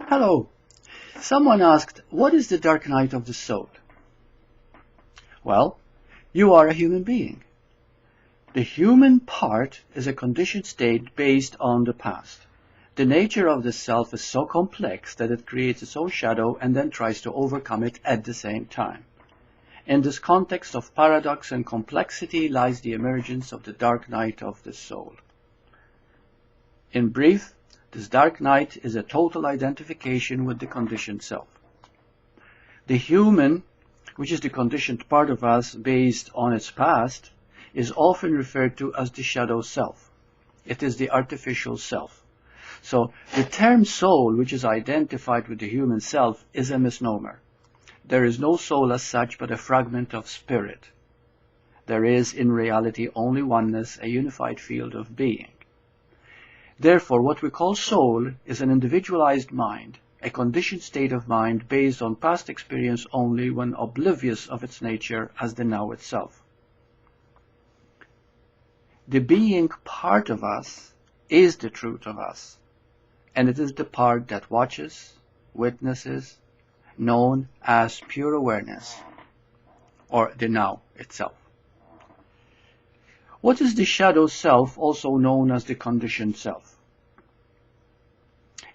Hello. Someone asked, what is the dark night of the soul? Well, you are a human being. The human part is a conditioned state based on the past. The nature of the self is so complex that it creates its own shadow and then tries to overcome it at the same time. In this context of paradox and complexity lies the emergence of the dark night of the soul. In brief, this dark night is a total identification with the conditioned self. The human, which is the conditioned part of us based on its past, is often referred to as the shadow self. It is the artificial self. So the term soul, which is identified with the human self, is a misnomer. There is no soul as such, but a fragment of spirit. There is, in reality, only oneness, a unified field of being. Therefore, what we call soul is an individualized mind, a conditioned state of mind based on past experience only when oblivious of its nature as the now itself. The being part of us is the truth of us, and it is the part that watches, witnesses, known as pure awareness, or the now itself. What is the shadow self, also known as the conditioned self?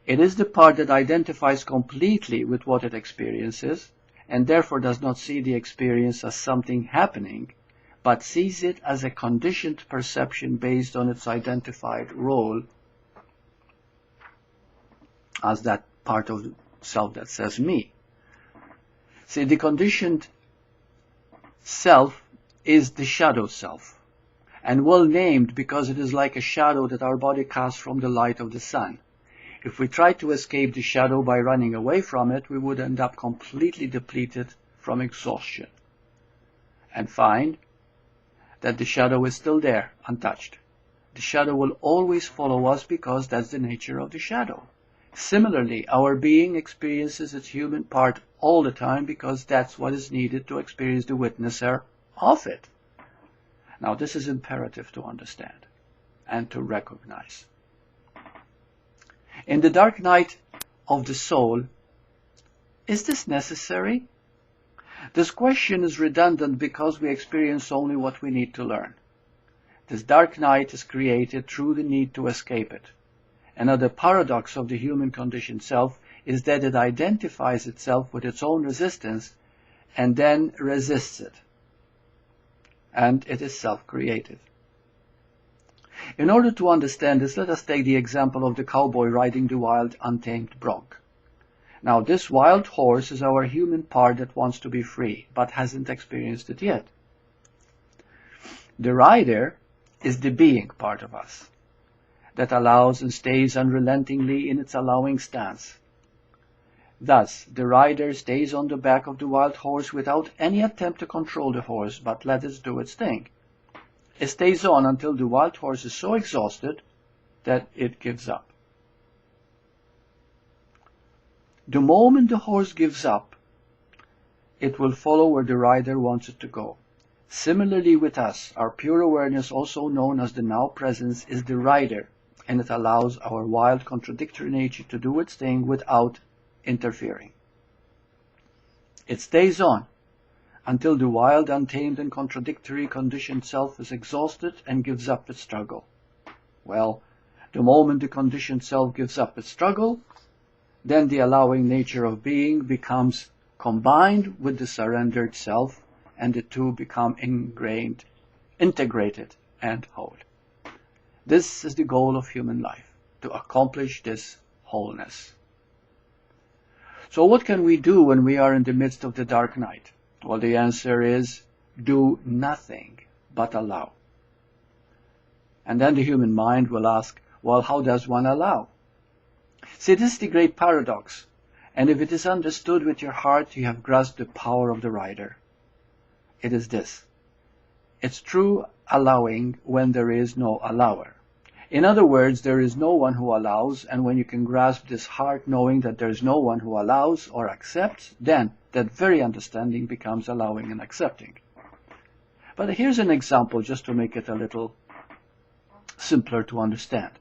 It is the part that identifies completely with what it experiences, and therefore does not see the experience as something happening, but sees it as a conditioned perception based on its identified role as that part of the self that says me. See, the conditioned self is the shadow self, and well named because it is like a shadow that our body casts from the light of the sun. If we try to escape the shadow by running away from it, we would end up completely depleted from exhaustion and find that the shadow is still there, untouched. The shadow will always follow us because that's the nature of the shadow. Similarly, our being experiences its human part all the time because that's what is needed to experience the witnesser of it. Now, this is imperative to understand and to recognize. In the dark night of the soul, is this necessary? This question is redundant because we experience only what we need to learn. This dark night is created through the need to escape it. Another paradox of the human conditioned self is that it identifies itself with its own resistance and then resists it. And it is self-created. In order to understand this, let us take the example of the cowboy riding the wild, untamed bronc. Now, this wild horse is our human part that wants to be free, but hasn't experienced it yet. The rider is the being part of us, that allows and stays unrelentingly in its allowing stance. Thus, the rider stays on the back of the wild horse without any attempt to control the horse, but let it do its thing. It stays on until the wild horse is so exhausted that it gives up. The moment the horse gives up, it will follow where the rider wants it to go. Similarly with us, our pure awareness, also known as the now presence, is the rider, and it allows our wild contradictory nature to do its thing without interfering. It stays on until the wild, untamed, and contradictory conditioned self is exhausted and gives up its struggle. Well, the moment the conditioned self gives up its struggle, then the allowing nature of being becomes combined with the surrendered self, and the two become integrated and whole. This is the goal of human life, to accomplish this wholeness. So what can we do when we are in the midst of the dark night? Well, the answer is do nothing but allow. And then the human mind will ask, well, how does one allow? See, this is the great paradox. And if it is understood with your heart, you have grasped the power of the rider. It is this. It's true allowing when there is no allower. In other words, there is no one who allows, and when you can grasp this heart knowing that there is no one who allows or accepts, then that very understanding becomes allowing and accepting. But here's an example just to make it a little simpler to understand.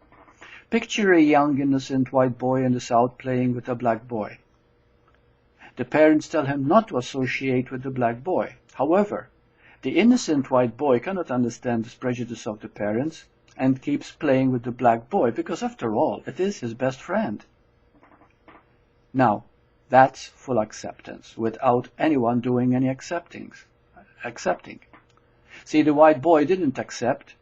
Picture a young innocent white boy in the South playing with a black boy. The parents tell him not to associate with the black boy. However, the innocent white boy cannot understand this prejudice of the parents and keeps playing with the black boy because, after all, it is his best friend. Now, that's full acceptance, without anyone doing any accepting. See, the white boy didn't accept,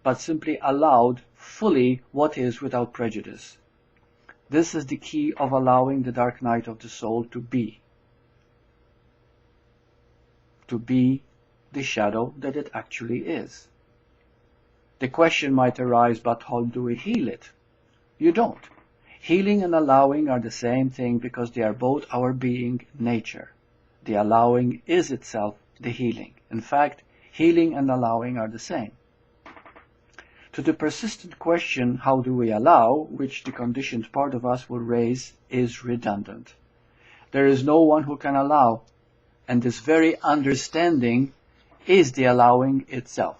but simply allowed fully what is without prejudice. This is the key of allowing the dark night of the soul to be the shadow that it actually is. The question might arise, but how do we heal it? You don't. Healing and allowing are the same thing because they are both our being nature. The allowing is itself the healing. In fact, healing and allowing are the same. To the persistent question, how do we allow, which the conditioned part of us will raise, is redundant. There is no one who can allow, and this very understanding is the allowing itself.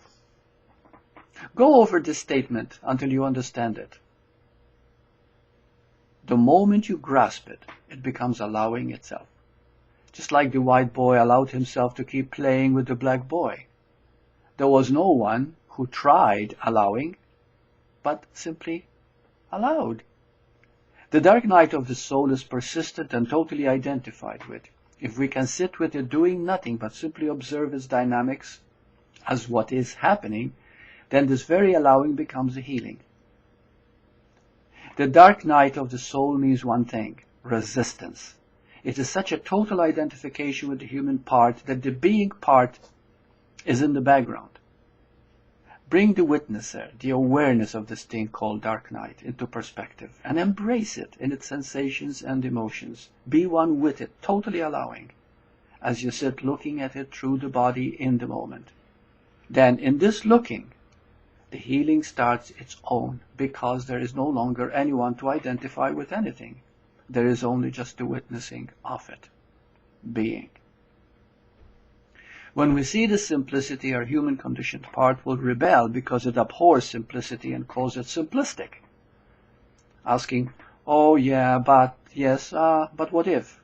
Go over this statement until you understand it. The moment you grasp it, it becomes allowing itself. Just like the white boy allowed himself to keep playing with the black boy. There was no one who tried allowing, but simply allowed. The dark night of the soul is persistent and totally identified with. If we can sit with it doing nothing but simply observe its dynamics as what is happening, then this very allowing becomes a healing. The dark night of the soul means one thing: resistance. It is such a total identification with the human part that the being part is in the background. Bring the witnesser, the awareness of this thing called dark night, into perspective and embrace it in its sensations and emotions. Be one with it, totally allowing, as you sit looking at it through the body in the moment. Then in this looking, the healing starts its own, because there is no longer anyone to identify with anything. There is only just the witnessing of it, being. When we see the simplicity, our human conditioned part will rebel because it abhors simplicity and calls it simplistic. Asking, oh yeah, but, yes, but what if?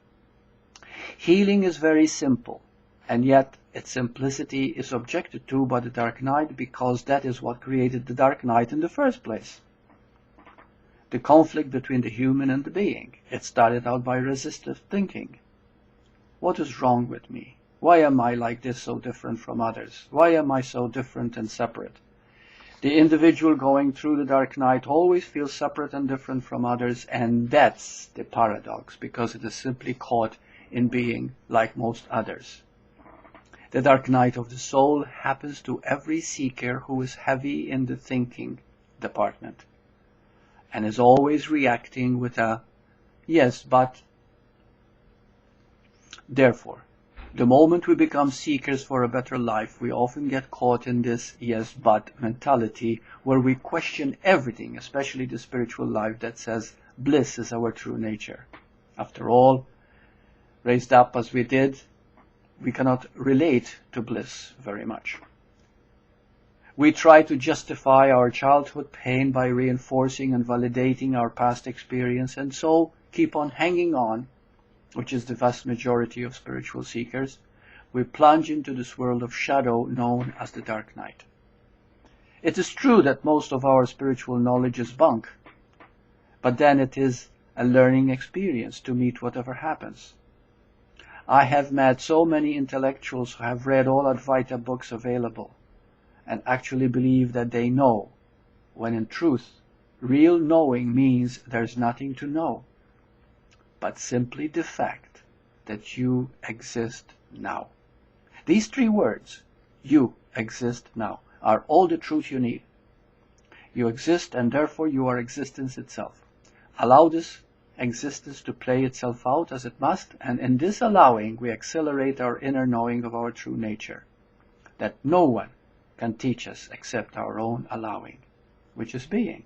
Healing is very simple, and yet its simplicity is objected to by the dark night because that is what created the dark night in the first place. The conflict between the human and the being. It started out by resistive thinking. What is wrong with me? Why am I like this, so different from others? Why am I so different and separate? The individual going through the dark night always feels separate and different from others, and that's the paradox, because it is simply caught in being like most others. The dark night of the soul happens to every seeker who is heavy in the thinking department and is always reacting with a yes, but. Therefore, the moment we become seekers for a better life, we often get caught in this yes, but mentality where we question everything, especially the spiritual life that says bliss is our true nature. After all, raised up as we did, we cannot relate to bliss very much. We try to justify our childhood pain by reinforcing and validating our past experience, and so keep on hanging on, which is the vast majority of spiritual seekers. We plunge into this world of shadow known as the dark night. It is true that most of our spiritual knowledge is bunk, but then it is a learning experience to meet whatever happens. I have met so many intellectuals who have read all Advaita books available and actually believe that they know, when in truth, real knowing means there's nothing to know, but simply the fact that you exist now. These 3 words, you exist now, are all the truth you need. You exist, and therefore you are existence itself. Allow this existence to play itself out as it must, and in this allowing we accelerate our inner knowing of our true nature, that no one can teach us except our own allowing, which is being.